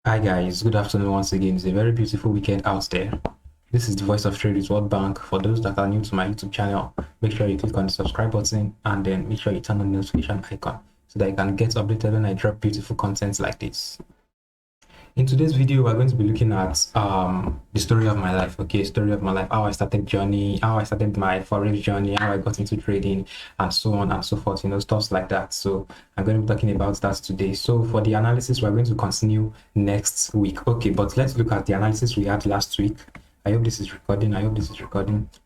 Hi guys, good afternoon once again. It's a very beautiful weekend out there. This is the voice of Trade with World Bank. For those that are new to my YouTube channel, make sure you click on the subscribe button and then make sure you turn on the notification icon so that you can get updated when I drop beautiful content like this. In today's video, we're going to be looking at the story of my life. Okay, story of my life, how I started my Forex journey, how I got into trading, and so on and so forth, stuff like that. So I'm going to be talking about that today. So for the analysis, we're going to continue next week. Okay, but let's look at the analysis we had last week. I hope this is recording.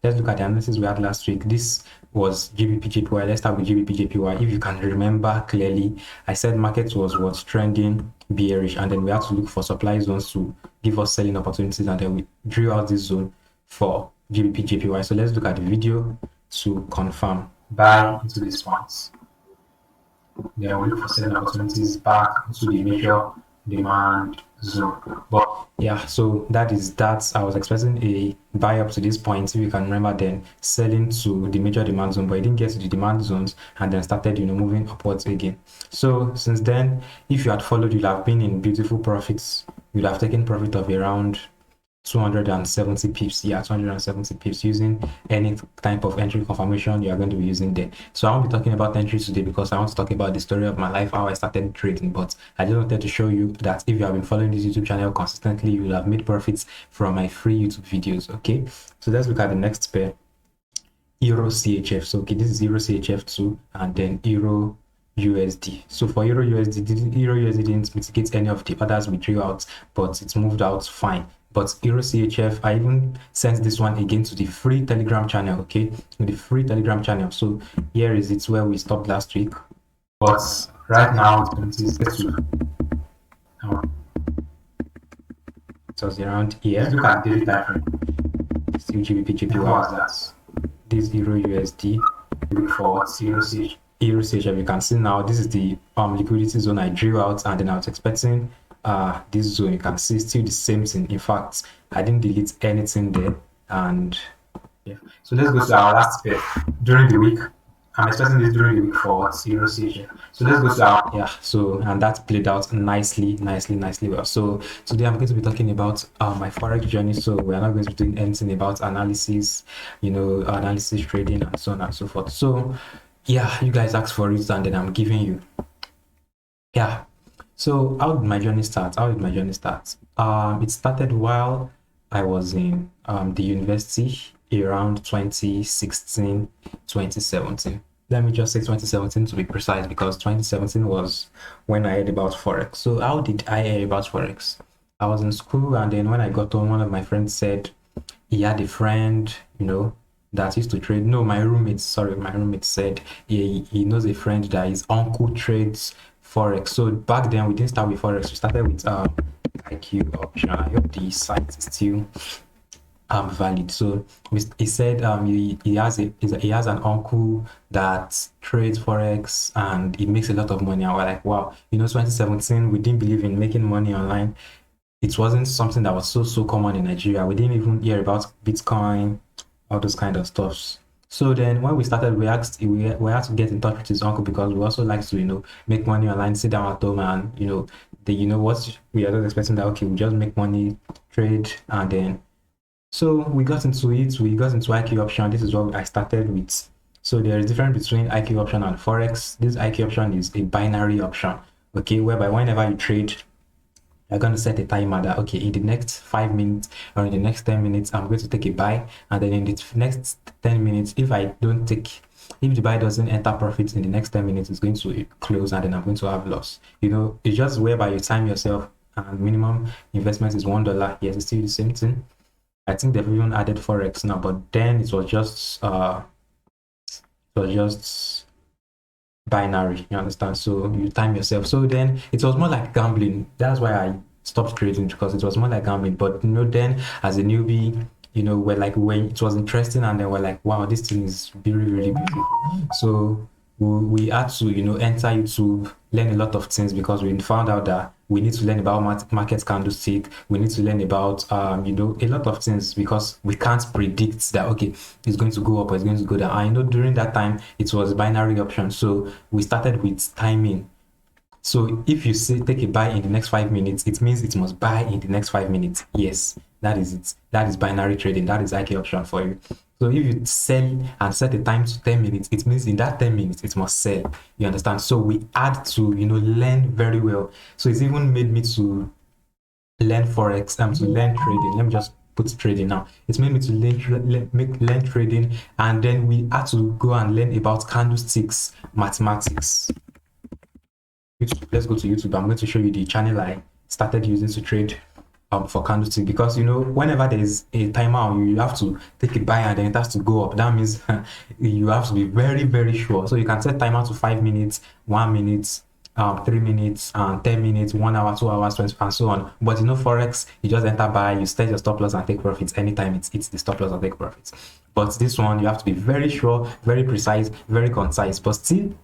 Let's look at the analysis we had last week. This was GBP JPY. Let's start with GBP JPY. If you can remember clearly, I said market was trending bearish, and then we had to look for supply zones to give us selling opportunities, and then we drew out this zone for GBP JPY. So let's look at the video to confirm. Buy into this point. Then we look for selling opportunities back into the major demand zone. But yeah, so that. I was expecting a buy up to this point, if you can remember, then selling to the major demand zone, but it didn't get to the demand zones and then started moving upwards again. So since then, if you had followed, you'll have been in beautiful profits. You'll have taken profit of around 270 pips. Yeah, 270 pips using any type of entry confirmation you are going to be using there. So I won't be talking about entries today because I want to talk about the story of my life, how I started trading. But I just wanted to show you that if you have been following this YouTube channel consistently, you will have made profits from my free YouTube videos. Okay, so let's look at the next pair, Euro CHF. So okay, this is Euro CHF2 and then Euro USD. So for Euro USD didn't mitigate any of the others we drew out, but it's moved out fine. But Euro CHF, I even sent this one again to the free Telegram channel. Okay, to the free Telegram channel. So here is it where we stopped last week, but right now it was around here. Look at daily time frame. Still GBP JPY was that. This Euro USD. Look for Euro CHF. You can see now this is the liquidity zone I drew out, and then I was expecting this zone. You can see still the same thing. In fact, I didn't delete anything there. And yeah, so let's go to our last pair during the week. I'm expecting this during the week for Euro CHF. So let's go to our and that played out nicely well. So today I'm going to be talking about my Forex journey. So we're not going to be doing anything about analysis, analysis, trading, and so on and so forth. So yeah, you guys asked for it, and then I'm giving you. Yeah. So how did my journey start? It started while I was in the university around 2016, 2017. Let me just say 2017 to be precise, because 2017 was when I heard about Forex. So how did I hear about Forex? I was in school, and then when I got home, one of my friends said he had a friend, that used to trade. No, my roommate said he knows a friend that his uncle trades Forex. So back then we didn't start with Forex, we started with IQ option. I hope the site is still valid. So he said he has an uncle that trades Forex and he makes a lot of money. And we're like, wow, 2017 we didn't believe in making money online. It wasn't something that was so common in Nigeria. We didn't even hear about Bitcoin, all those kind of stuffs. So then when we started, we had to get in touch with his uncle, because we also like to make money online, sit down at home, and what we are not expecting that, okay, we just make money, trade, and then so we got into it. We got into IQ option. This is what I started with. So there is difference between IQ option and Forex. This IQ option is a binary option, okay, whereby whenever you trade, you're going to set a timer that, okay, in the next 5 minutes or in the next 10 minutes, I'm going to take a buy. And then in the next 10 minutes, if the buy doesn't enter profits in the next 10 minutes, it's going to close, and then I'm going to have loss. It's just whereby you time yourself, and minimum investment is $1. Yes, it's still the same thing. I think they've even added Forex now, but then it was just binary, you understand? So you time yourself. So then it was more like gambling. That's why I stopped trading, because it was more like gambling. But then as a newbie, we're like, when it was interesting, and then we're like, wow, this thing is really beautiful. So we had to enter YouTube, learn a lot of things, because we found out that we need to learn about market candlestick. We need to learn about a lot of things, because we can't predict that, okay, it's going to go up or it's going to go down. I know during that time it was binary option, so we started with timing. So if you say take a buy in the next 5 minutes, it means it must buy in the next 5 minutes. Yes, that is it. That is binary trading. That is IK option for you. So if you sell and set the time to 10 minutes, it means in that 10 minutes it must sell. You understand? So we had to, learn very well. So it's even made me to learn Forex, to learn trading. Let me just put trading now. It's made me to learn trading, and then we had to go and learn about candlesticks mathematics. YouTube. Let's go to YouTube. I'm going to show you the channel I started using to trade for candlestick, because whenever there is a timer, you have to take a buy and then it has to go up. That means you have to be very, very sure. So you can set timer to 5 minutes, 1 minute, 3 minutes, 10 minutes, 1 hour, 2 hours, 20, and so on. But Forex, you just enter buy, you set your stop loss and take profits anytime it's the stop loss and take profits. But this one, you have to be very sure, very precise, very concise. But still,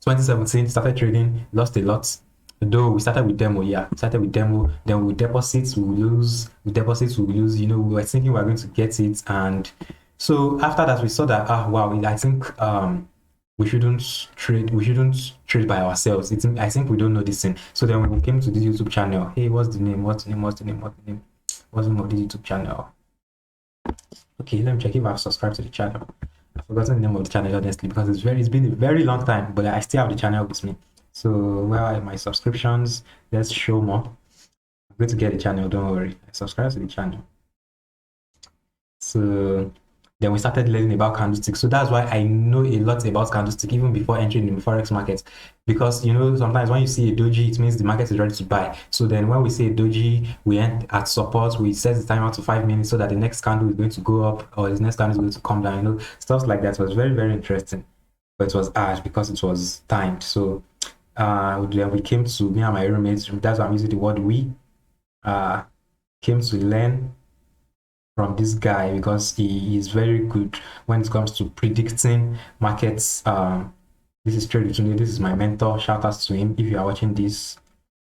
2017, started trading, lost a lot. Though we started with demo, then with deposits, we lose. With deposits, we lose. We were thinking we were going to get it, and so after that, we saw that wow, I think we shouldn't trade by ourselves. I think we don't know this thing. So then we came to this YouTube channel. Hey, what's the name? What's the name of the YouTube channel? Okay, let me check if I've subscribed to the channel. I've forgotten the name of the channel, honestly, because it's been a very long time, but I still have the channel with me. So where are my subscriptions? Let's show more. I'm going to get the channel, don't worry. I subscribe to the channel. So then we started learning about candlesticks. So that's why I know a lot about candlestick even before entering the Forex market. Because sometimes when you see a doji, it means the market is ready to buy. So then when we see a doji, we end at support, we set the timer to 5 minutes so that the next candle is going to go up or the next candle is going to come down. Stuff like that. It was very, very interesting. But it was hard because it was timed. So then we came to, me and my roommates, that's why I'm using the word we, came to learn from this guy because he is very good when it comes to predicting markets. This is TRADEWITHWORLDBANK. This is my mentor. Shout out to him if you are watching this.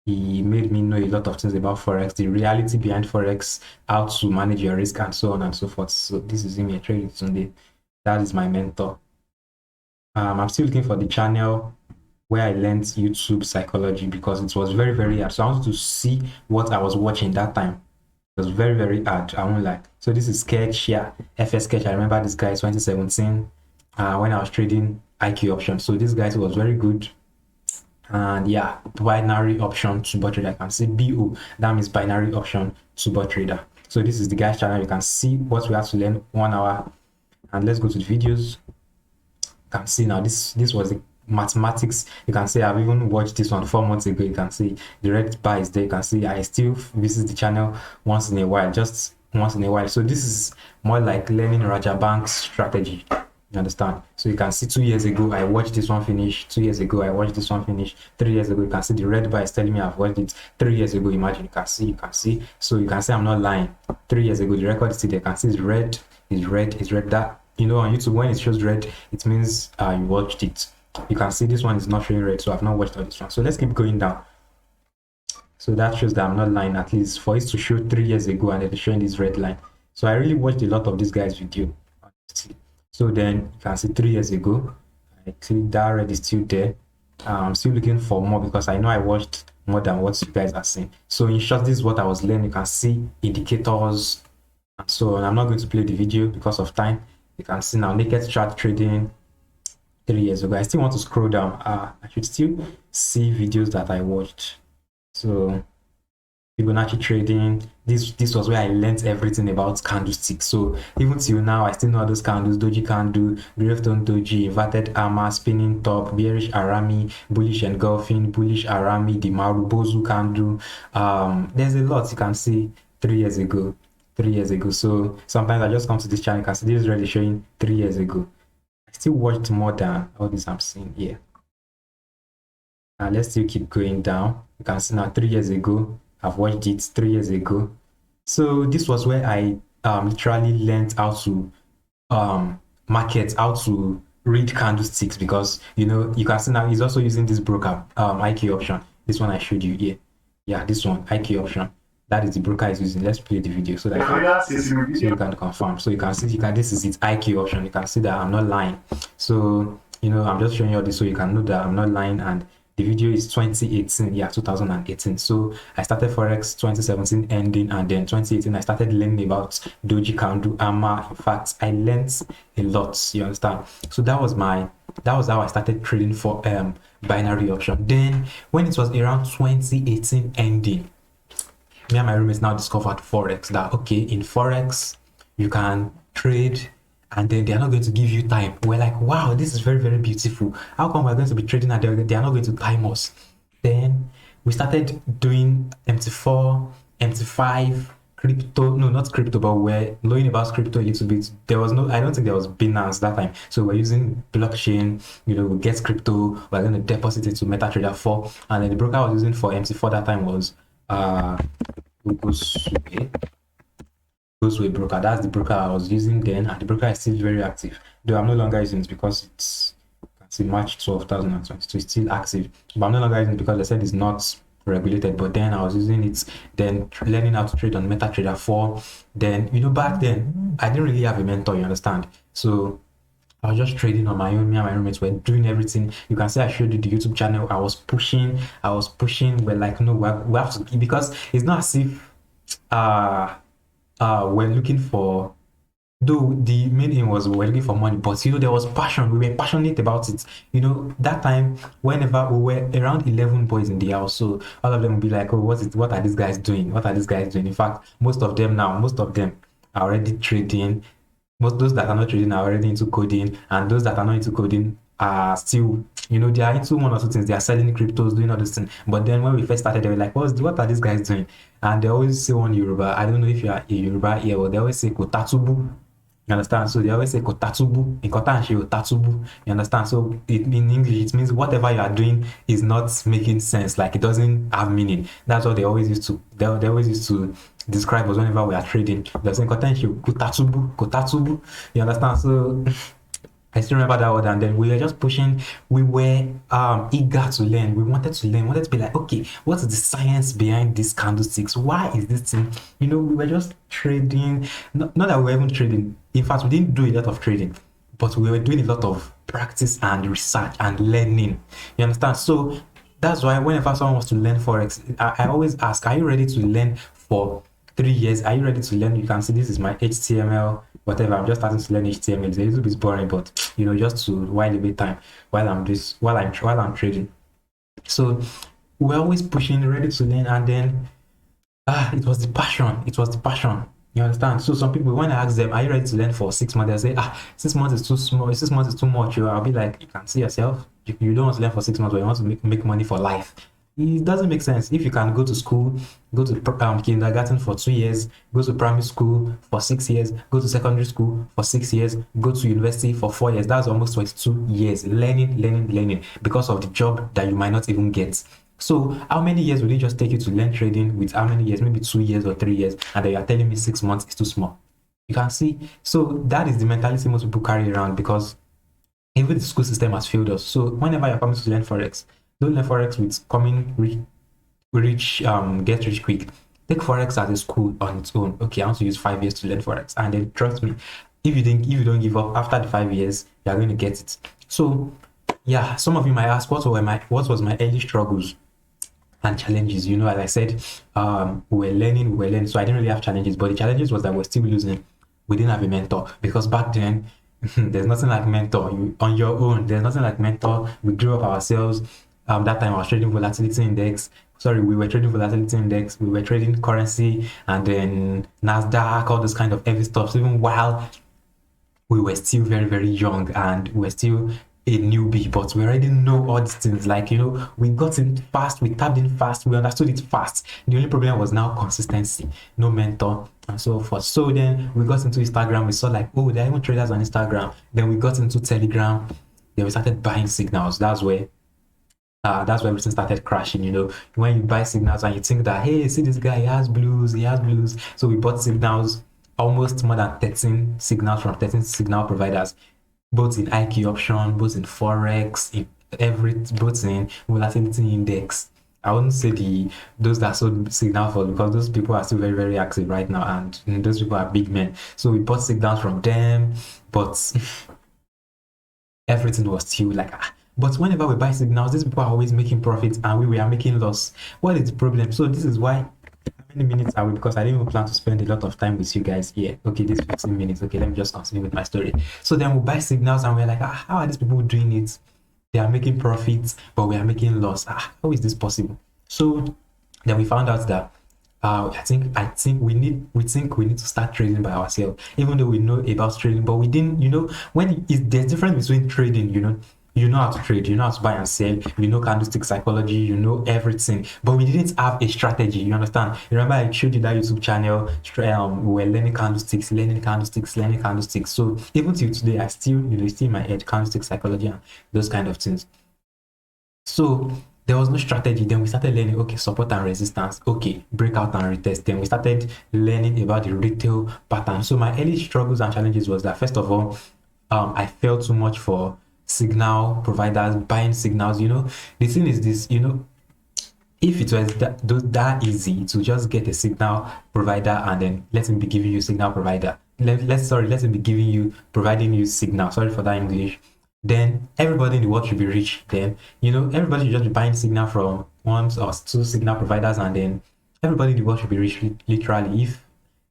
He made me know a lot of things about Forex, the reality behind Forex, how to manage your risk, and so on and so forth. So this is him here, TRADEWITHWORLDBANK. That is my mentor. I'm still looking for the channel where I learned YouTube psychology because it was very, very hard. So I wanted to see what I was watching that time. It was very, very hard. I won't lie. So this is Sketch, yeah, FS Sketch. I remember this guy 2017 when I was trading IQ option. So this guy was very good. And yeah, binary option super trader. I can see BO. That means binary option super trader. So this is the guy's channel. You can see what we have to learn 1 hour. And let's go to the videos. You can see now this was the mathematics. You can see I've even watched this one 4 months ago. You can see the red bar is there. You can see I still visit the channel once in a while, just once in a while. So this is more like learning Rajabank's strategy. You understand? So you can see 2 years ago I watched this one finish. 2 years ago I watched this one finish. 3 years ago you can see the red bar is telling me I've watched it 3 years ago. Imagine, you can see. So you can see I'm not lying. 3 years ago the record is still there. You can see it's red, that on YouTube when it shows red, it means you watched it. You can see this one is not showing red, so I've not watched all this one. So let's keep going down. So that shows that I'm not lying, at least for it to show 3 years ago and it's showing this red line. So I really watched a lot of this guy's video. So then you can see 3 years ago, I click that red is still there. I'm still looking for more because I know I watched more than what you guys are seeing. So in short, this is what I was learning. You can see indicators and so on. I'm not going to play the video because of time. You can see now naked chart trading 3 years ago. I still want to scroll down. I should still see videos that I watched. So Fibonacci trading, this was where I learned everything about candlesticks. So even till now I still know those candles: doji candle, gravestone doji, inverted hammer, spinning top, bearish arami, bullish engulfing, bullish arami, the marubozu candle. There's a lot you can see 3 years ago. So sometimes I just come to this channel, you can see this is already showing 3 years ago. I still watched more than all this I'm seeing here. And let's still keep going down. You can see now 3 years ago I've watched it 3 years ago. So this was where I literally learned how to market, how to read candlesticks, because you can see now he's also using this broker IQ option. This one I showed you here. Yeah, this one IQ option. That is the broker is using. Let's play the video so that you can confirm. So you can see this is its IQ option. You can see that I'm not lying. So I'm just showing you all this so you can know that I'm not lying, and The video is 2018, yeah, 2018. So I started Forex 2017 ending, and then 2018 I started learning about Doji Candle, AMA. In fact, I learned a lot, you understand? So that was how I started trading for binary option. Then when it was around 2018 ending, me and my roommates now discovered Forex, that okay, in Forex you can trade and then they are not going to give you time. We're like, wow, this is very, very beautiful. How come we're going to be trading and they are not going to time us? Then we started doing MT4, MT5, crypto. No, not crypto, but we're learning about crypto a little bit. There was no, I don't think there was Binance that time. So we're using blockchain, you know, we get crypto, we're going to deposit it to MetaTrader 4. And then the broker I was using for MT4 that time was Goes with broker. That's the broker I was using then, and the broker is still very active. Though I'm no longer using it because it's March 12, 2022. It's still active, but I'm no longer using it because they said it's not regulated. But then I was using it, then learning how to trade on MetaTrader 4. Then, you know, back then I didn't really have a mentor, you understand? So I was just trading on my own. Me and my roommates were doing everything. You can say I showed you the YouTube channel. I was pushing. We're like, no, we have to, because it's not as if we're looking for, though the main aim was we're looking for money, but you know, there was passion. We were passionate about it. You know, that time, whenever we were around 11 boys in the house, so all of them would be like, oh, what are these guys doing? What are these guys doing? In fact, most of them are already trading. Most those that are not trading are already into coding, and those that are not into coding are still, you know, they are into one or two things. They are selling cryptos, doing all this thing. But then when we first started, they were like, what are these guys doing? And they always say one Yoruba. I don't know if you are a Yoruba here, but they always say kotatubu. You understand? So they always say kotatubu, tatubu. You understand? So in English, it means whatever you are doing is not making sense. Like, it doesn't have meaning. That's what they always used to. They always used to describe us whenever we are trading. They're saying kotatubu. You understand? So I still remember that word, and then we were just pushing. We were eager to learn. We wanted to learn. We wanted to be like, okay, what is the science behind these candlesticks? Why is this thing? You know, we were just trading. Not that we were even trading. In fact, we didn't do a lot of trading, but we were doing a lot of practice and research and learning. You understand? So that's why whenever someone wants to learn Forex, I always ask, are you ready to learn for 3 years? Are you ready to learn? You can see this is my HTML, whatever. I'm just starting to learn HTML. It's a little bit boring, but you know, just to while away time while I'm trading. So we're always pushing, ready to learn, and then it was the passion. It was the passion. You understand? So some people, when I ask them, are you ready to learn for 6 months? They say, 6 months is too small. 6 months is too much. I'll be like, you can see yourself. You don't want to learn for 6 months, but you want to make money for life. It doesn't make sense. If you can go to school, go to kindergarten for 2 years, go to primary school for 6 years, go to secondary school for 6 years, go to university for 4 years, that's almost 22 years learning because of the job that you might not even get. So how many years will it just take you to learn trading? With how many years? Maybe 2 years or 3 years, and then you're telling me 6 months is too small. You can see. So that is the mentality most people carry around, because even the school system has failed us. So whenever you're coming to learn Forex, don't learn Forex with coming rich, get rich quick. Take Forex as a school on its own. Okay, I want to use 5 years to learn Forex, and then trust me, if you don't give up after the 5 years, you're going to get it. So yeah, some of you might ask, what was my early struggles and challenges? You know, as I said, we were learning. So I didn't really have challenges, but the challenges was that we're still losing. We didn't have a mentor, because back then there's nothing like mentor. You on your own. There's nothing like mentor. We grew up ourselves. That time I was trading volatility index. Sorry, we were trading volatility index. We were trading currency, and then Nasdaq, all this kind of heavy stuff. So even while we were still very, very young and we're still a newbie, but we already know all these things. Like, you know, we got in fast, we tapped in fast, we understood it fast. The only problem was now consistency, no mentor, and so forth. So then we got into Instagram. We saw like, oh, there are even traders on Instagram. Then we got into Telegram. Then we started buying signals. That's where everything started crashing. You know, when you buy signals and you think that, hey, see this guy, he has blues. So we bought signals, almost more than 13 signals from 13 signal providers, both in IQ option, both in Forex, both in volatility index. I wouldn't say those that sold signal for, because those people are still very, very active right now, and those people are big men. So we bought signals from them, but everything was still like, But whenever we buy signals, these people are always making profits and we are making loss. What is the problem? So this is why, how many minutes are we? Because I didn't even plan to spend a lot of time with you guys here. Okay, this 15 minutes. Okay, let me just continue with my story. So then we buy signals and we're like, how are these people doing it? They are making profits, but we are making loss. How is this possible? So then we found out that I think we need to start trading by ourselves, even though we know about trading, but we didn't, there's difference between trading, you know how to trade, you know how to buy and sell, you know candlestick psychology, you know everything, but we didn't have a strategy. You understand? Remember I showed you that YouTube channel, we were learning candlesticks. So even till today, I still, still in my head, candlestick psychology and those kind of things. So there was no strategy. Then we started learning, okay, support and resistance, okay, breakout and retest. Then we started learning about the retail pattern. So my early struggles and challenges was that, first of all, I fell too much for signal providers, buying signals. The thing is this, if it was that easy to just get a signal provider and then let him be giving you signal provider, let him be giving you, providing you signal, sorry for that English, then everybody in the world should be rich. Then everybody should just be buying signal from one or two signal providers, and then everybody in the world should be rich. Literally, if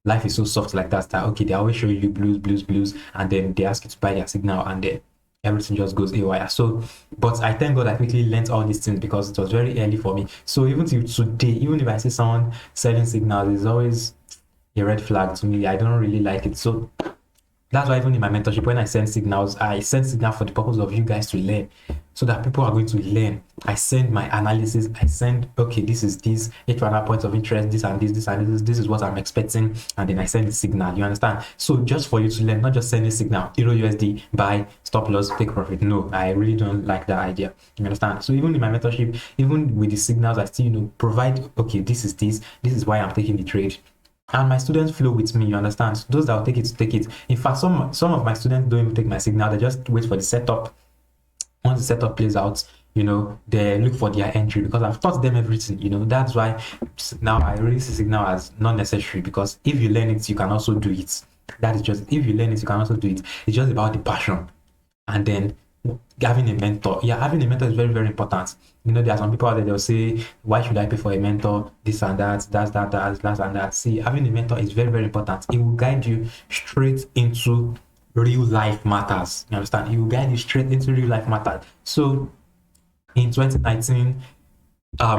life is so soft like that, okay, they always show you blues, and then they ask you to buy their signal, and then everything just goes haywire. So, but I thank God I quickly learned all these things because it was very early for me. So even till today, even if I see someone selling signals, it's always a red flag to me. I don't really like it. So that's why even in my mentorship, when I send signals, I send signals for the purpose of you guys to learn, so that people are going to learn. I send my analysis. I send, okay, this is this, each one points of interest, this and this is what I'm expecting, and then I send the signal. You understand? So just for you to learn, not just send a signal, Euro USD, buy, stop loss, take profit. No, I really don't like that idea. You understand? So even in my mentorship, even with the signals, I still provide, okay, this is why I'm taking the trade. And my students flow with me, you understand? So those that will take it. In fact, some of my students don't even take my signal. They just wait for the setup. Once the setup plays out, they look for their entry, because I've taught them everything. That's why now I really see signal as not necessary, because if you learn it, you can also do it. That is just, if you learn it, you can also do it. It's just about the passion. And then having a mentor. Yeah, having a mentor is very, very important. There are some people out there, they'll say, why should I pay for a mentor? This and that, that's and that. See, having a mentor is very, very important. It will guide you straight into real life matters. You understand? It will guide you straight into real life matters. So in 2019,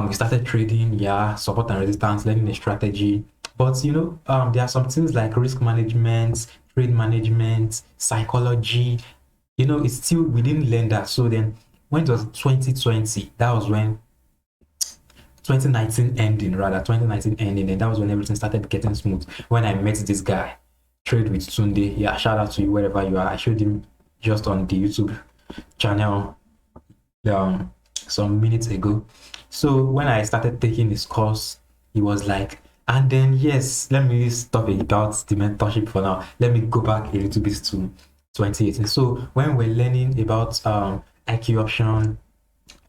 we started trading, support and resistance, learning a strategy. But there are some things like risk management, trade management, psychology. It's still, we didn't learn that. So then when it was 2020, that was when 2019 ending, and that was when everything started getting smooth. When I met this guy, Trade with Tunde. Yeah, shout out to you wherever you are. I showed him just on the YouTube channel some minutes ago. So when I started taking this course, he was like, and then yes, let me stop about the mentorship for now. Let me go back a little bit to 2018. So when we're learning about IQ option,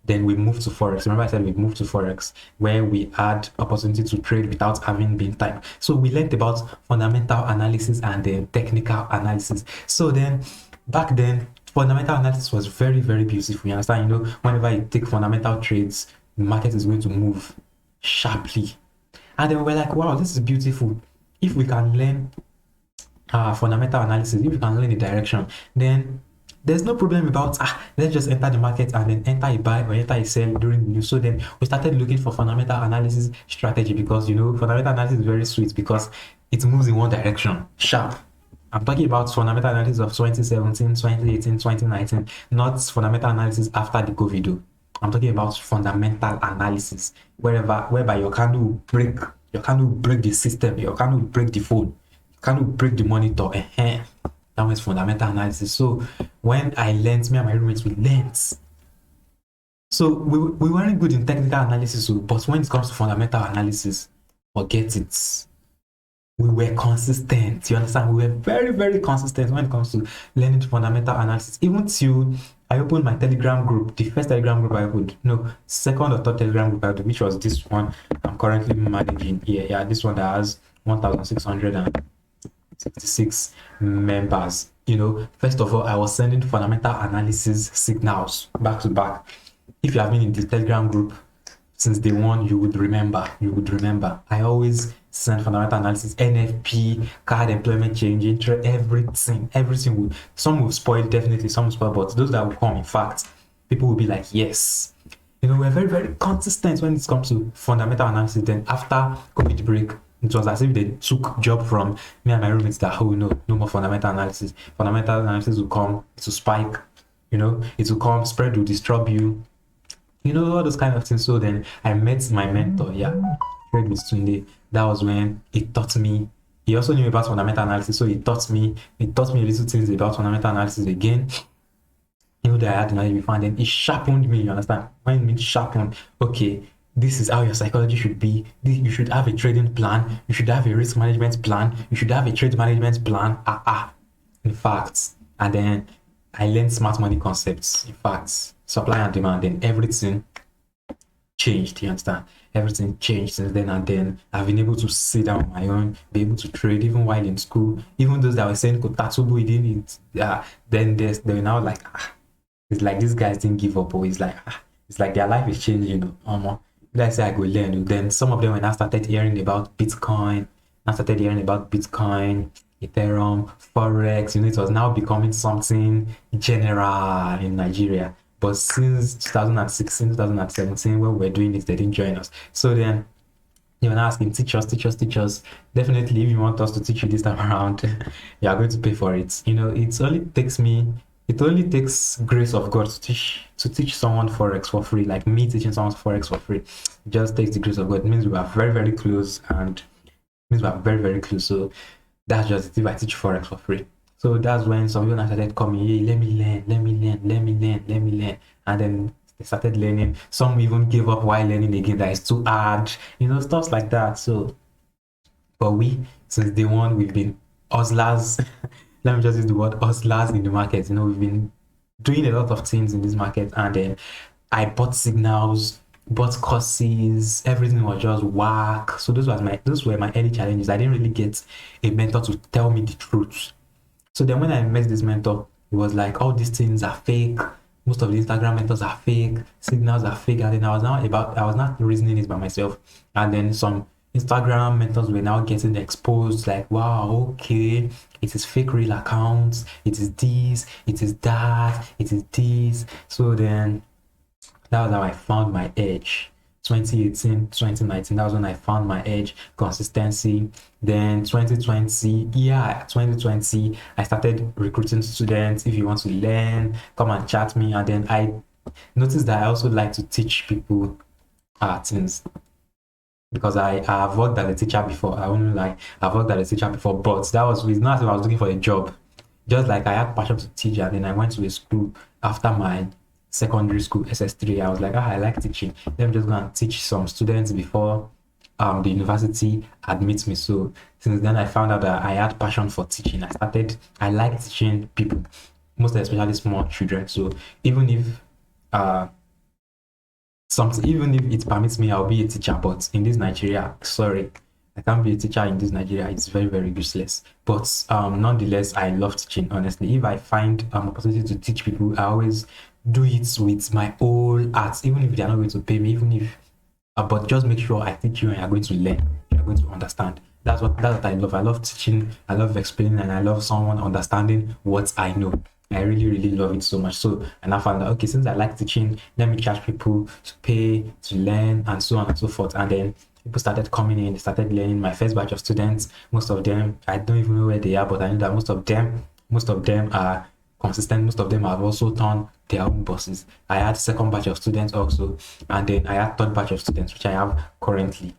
then we moved to Forex. Remember I said we moved to Forex, where we had opportunity to trade without having been typed. So we learned about fundamental analysis and then technical analysis. So then back then, fundamental analysis was very, very beautiful. You understand? Whenever you take fundamental trades, the market is going to move sharply. And then we're like, wow, this is beautiful. If we can learn fundamental analysis, if we can learn the direction, then there's no problem about let's just enter the market and then enter a buy or enter a sell during the news. So then we started looking for fundamental analysis strategy, because fundamental analysis is very sweet because it moves in one direction, sharp. I'm talking about fundamental analysis of 2017, 2018, 2019, not fundamental analysis after the COVID. I'm talking about fundamental analysis, whereby your candle will break the system, your candle will break the phone, candle will break the monitor. That was fundamental analysis. So when I learned, me and my roommates, we learned. So we weren't good in technical analysis, but when it comes to fundamental analysis, forget it. We were consistent. You understand? We were very, very consistent when it comes to learning fundamental analysis. Even till I opened my Telegram group, the first Telegram group I opened, second or third Telegram group I opened, which was this one I'm currently managing here. Yeah, this one that has 1,666 members. you know, first of all, I was sending fundamental analysis signals back to back. If you have been in the Telegram group since day one, you would remember. I always send fundamental analysis, NFP, card employment change, interest, everything will, some will spoil, definitely, some will spoil, but those that will come, in fact, people will be like, yes. You know, we're very, very consistent when it comes to fundamental analysis. Then after COVID break, it was as if they took job from me and my roommates that, oh no more fundamental analysis. Fundamental analysis will come, it will spike, you know, it will come, spread will disturb you, you know, all those kind of things. So then I met my mentor, Trade with Tunde. That was when he taught me. He also knew about fundamental analysis, so he taught me a little things about fundamental analysis again. You know that I had knowledge before, and then it sharpened me, you understand? When it means sharpened, okay, this is how your psychology should be. You should have a trading plan, you should have a risk management plan, you should have a trade management plan. In fact, and then I learned smart money concepts. In fact, supply and demand, and everything changed, you understand? Everything changed since then, and then I've been able to sit down on my own, be able to trade even while in school. Even those that were saying Kotatubu, then they were now like, it's like these guys didn't give up, or it's like their life is changing, you know. Let's say I go learn. Then some of them, when I started hearing about Bitcoin, Ethereum, Forex, you know, it was now becoming something general in Nigeria. But since 2016, 2017, when we were doing this, they didn't join us. So then you were asking, teach us. Definitely, if you want us to teach you this time around, you are going to pay for it. You know, it only takes grace of God to teach someone Forex for free, like me teaching someone Forex for free. It just takes the grace of God. It means we are very, very close, So that's just if I teach Forex for free. So that's when some people started coming, hey, let me learn. And then they started learning. Some even gave up while learning again, that is too hard, you know, stuff like that. So, but we, since day one, we've been hustlers. Let me just use the word hustlers in the market. You know, we've been doing a lot of things in this market, and then I bought signals, bought courses, everything was just whack. So those were my early challenges. I didn't really get a mentor to tell me the truth. So then when I met this mentor, it was like, all these things are fake. Most of the Instagram mentors are fake, signals are fake. And then I was not reasoning it by myself. And then some Instagram mentors were now getting exposed, like, wow, okay, it is fake real accounts, it is this, it is that, it is this. So then that was how I found my edge. 2018, 2019, that was when I found my edge, consistency. Then 2020, I started recruiting students. If you want to learn, come and chat me. And then I noticed that I also like to teach people things, because I've worked as a teacher before. I've worked as a teacher before, but that was not as if I was looking for a job. Just like I had passion to teach, and then I went to a school after my secondary school, SS3. I was like, I like teaching. Let me just go and teach some students before the university admits me. So since then, I found out that I had passion for teaching. I like teaching people, most especially small children. So even if it permits me, I'll be a teacher. But in this Nigeria, sorry, I can't be a teacher in this Nigeria. It's very, very useless. But nonetheless, I love teaching. Honestly, if I find opportunity to teach people, I always do it with my whole heart, even if they are not going to pay me, but just make sure I teach you and you're going to learn, you're going to understand. That's what I love. I love teaching, I love explaining, and I love someone understanding what I know. I really, really love it so much. So, and I found that, okay, since I like teaching, let me charge people to pay, to learn, and so on and so forth. And then people started coming in, they started learning. My first batch of students, most of them, I don't even know where they are, but I know that most of them are consistent. Most of them have also turned their own bosses. I had second batch of students also, and then I had third batch of students, which I have currently.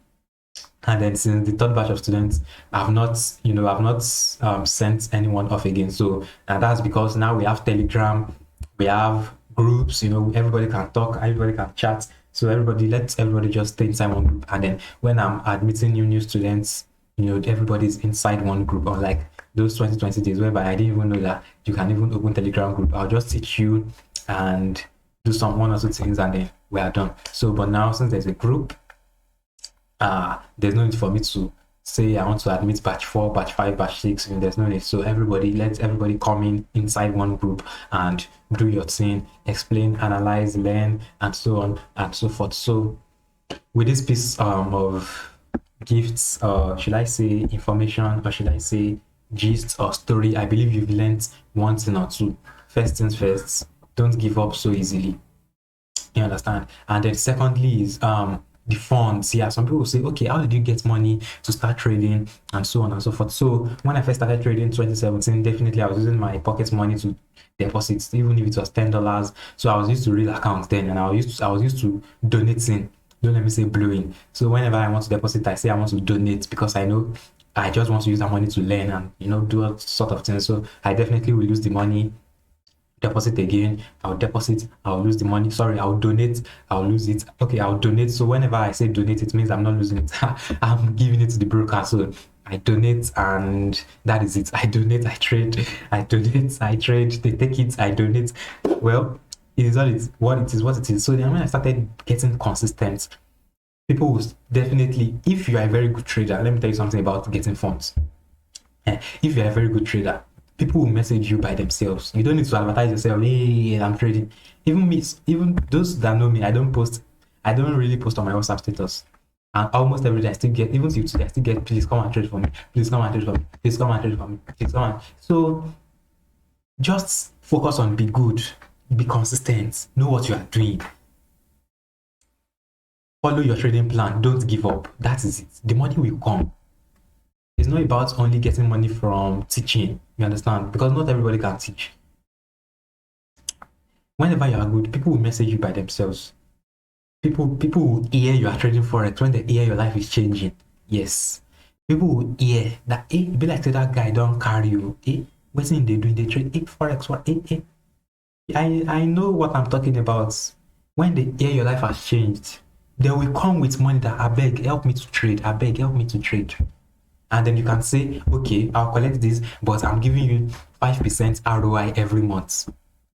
And then since the third batch of students, I've not sent anyone off again. So, and that's because now we have Telegram, we have groups, everybody can talk, everybody can chat. So let everybody just stay inside one group. And then when I'm admitting new students, everybody's inside one group. Unlike those 2020 days whereby I didn't even know that you can even open Telegram group. I'll just teach you and do one or two things, and then we are done. So, but now since there's a group, there's no need for me to say I want to admit batch 4, batch 5, batch 6, and there's no need. So let everybody come in inside one group and do your thing, explain, analyze, learn, and so on and so forth. So with this piece of gifts, should I say information, or should I say gist or story, I believe you've learned one thing or two. First things first, don't give up so easily. You understand? And then secondly is the funds. Yeah, some people say, okay, how did you get money to start trading, and so on and so forth. So when I first started trading in 2017, definitely I was using my pocket money to deposit, even if it was $10. So I was used to real accounts then, and I was used to donating. Don't let me say blowing. So whenever I want to deposit, I say I want to donate, because I know I just want to use that money to learn and do all sort of things. So I definitely will use the money, deposit again, I'll deposit, I'll lose the money. Sorry, I'll donate, I'll lose it. Okay, I'll donate. So whenever I say donate, it means I'm not losing it. I'm giving it to the broker. So I donate, and that is it. I donate, I trade, I donate, I trade, they take it, I donate. Well, it is what it is. So then when I started getting consistent, people will definitely, if you are a very good trader, let me tell you something about getting funds. If you are a very good trader, people will message you by themselves. You don't need to advertise yourself. Hey, I'm trading. Even those that know me, I don't really post on my WhatsApp status. And almost every day I still get, even today, I still get, please come and trade for me. Please come and trade for me. Please come and trade for me. Please come and. So just focus on be good, be consistent, know what you are doing. Follow your trading plan. Don't give up. That is it. The money will come. It's not about only getting money from teaching. You understand? Because not everybody can teach. Whenever you are good, people will message you by themselves. People will hear you are trading Forex when they hear your life is changing. Yes. People will hear that, be like say that guy don't carry you. What's in they do? They trade Forex. What? I know what I'm talking about. When they hear your life has changed, they will come with money that, I beg, help me to trade. I beg, help me to trade. And then you can say, okay, I'll collect this, but I'm giving you 5% ROI every month,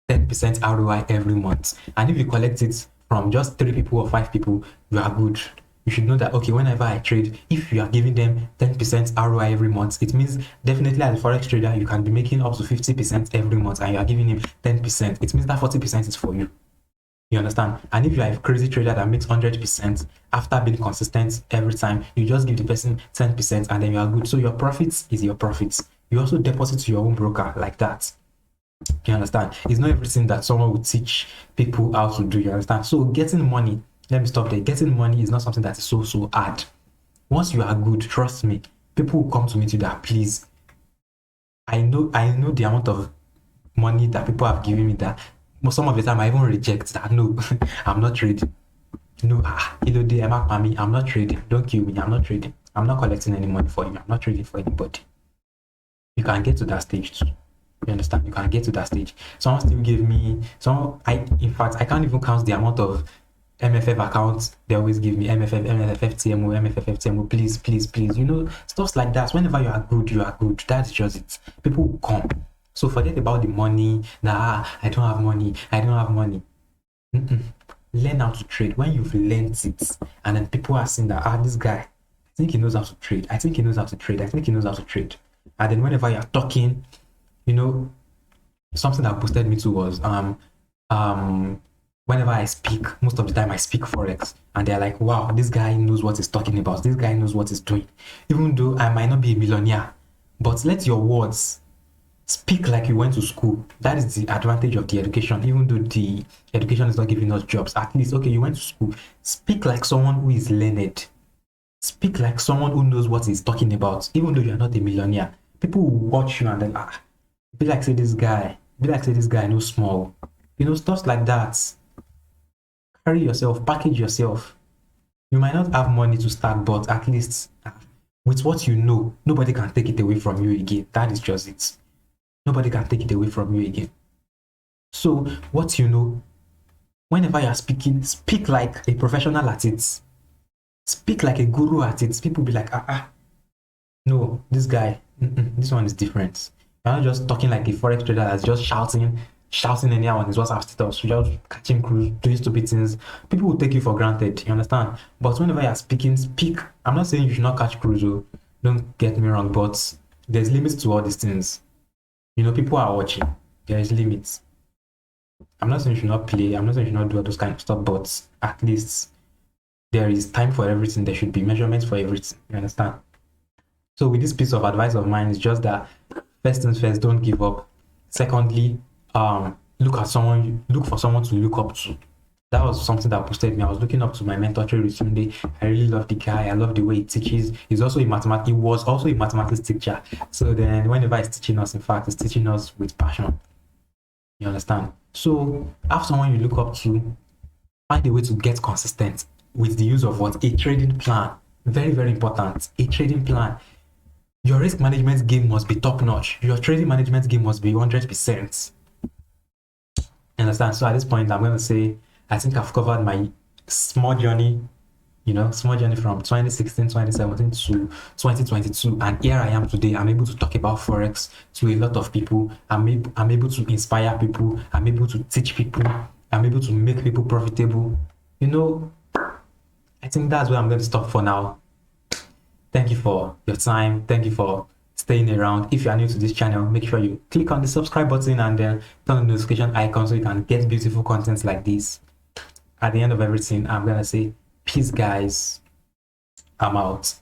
10% ROI every month. And if you collect it from just 3 people or 5 people, you are good. You should know that, okay, whenever I trade, if you are giving them 10% ROI every month, it means definitely as a Forex trader, you can be making up to 50% every month, and you are giving him 10%. It means that 40% is for you. You understand? And if you are a crazy trader that makes 100% after being consistent every time, you just give the person 10% and then you are good. So your profits is your profits. You also deposit to your own broker like that. You understand? It's not everything that someone will teach people how to do. You understand? So getting money, let me stop there. Getting money is not something that is so hard. Once you are good, trust me, people will come to meet you that, please, I know the amount of money that people have given me that some of the time I even reject that. No, I'm not trading. No, I'm not trading. Don't kill me. I'm not trading. I'm not collecting any money for you. I'm not trading for anybody. You can get to that stage too. You understand? You can get to that stage. Someone still gave me in fact, I can't even count the amount of MFF accounts they always give me. MFF, TMO, MFF, TMO, please. Stuff like that. Whenever you are good, you are good. That's just it. People will come. So forget about the money, I don't have money. Learn how to trade. When you've learned it, and then people are saying that, this guy, I think he knows how to trade. I think he knows how to trade. And then whenever you're talking, something that boosted me too was, whenever I speak, most of the time I speak Forex, and they're like, wow, this guy knows what he's talking about. This guy knows what he's doing. Even though I might not be a millionaire, but let your words speak like you went to school. That is the advantage of the education. Even though the education is not giving us jobs, at least, okay, you went to school. Speak like someone who is learned. Speak like someone who knows what he's talking about. Even though you're not a millionaire, people will watch you and then, be like, say this guy knows small. Stuff like that. Carry yourself, package yourself. You might not have money to start, but at least with what you know, nobody can take it away from you again. That is just it. Nobody can take it away from you again. So what you know, whenever you're speaking, speak like a professional at it. Speak like a guru at it. People be like, no, this guy, this one is different. You're not just talking like a Forex trader that's just shouting anyhow on his WhatsApp status, just catching crews, doing stupid things. People will take you for granted, you understand? But whenever you're speaking, speak. I'm not saying you should not catch crews, Don't get me wrong, but there's limits to all these things. You know, people are watching. There is limits. I'm not saying you should not play. I'm not saying you should not do all those kind of stuff, but at least there is time for everything. There should be measurements for everything. You understand? So with this piece of advice of mine, it's just that first things first, don't give up. Secondly, look for someone to look up to. That was something that boosted me. I was looking up to my mentor, Sunday. I really love the guy. I love the way he teaches. He was also a mathematics teacher. So then whenever he's teaching us, in fact, he's teaching us with passion. You understand? So have someone you look up to. Find a way to get consistent with the use of what? A trading plan. Very, very important. A trading plan. Your risk management game must be top notch. Your trading management game must be 100%. Understand? So at this point, I'm going to say, I think I've covered my small journey, small journey from 2016, 2017 to 2022. And here I am today. I'm able to talk about Forex to a lot of people. I'm able to inspire people. I'm able to teach people. I'm able to make people profitable. I think that's where I'm going to stop for now. Thank you for your time. Thank you for staying around. If you are new to this channel, make sure you click on the subscribe button and then turn on the notification icon so you can get beautiful contents like this. At the end of everything, I'm going to say, peace, guys. I'm out.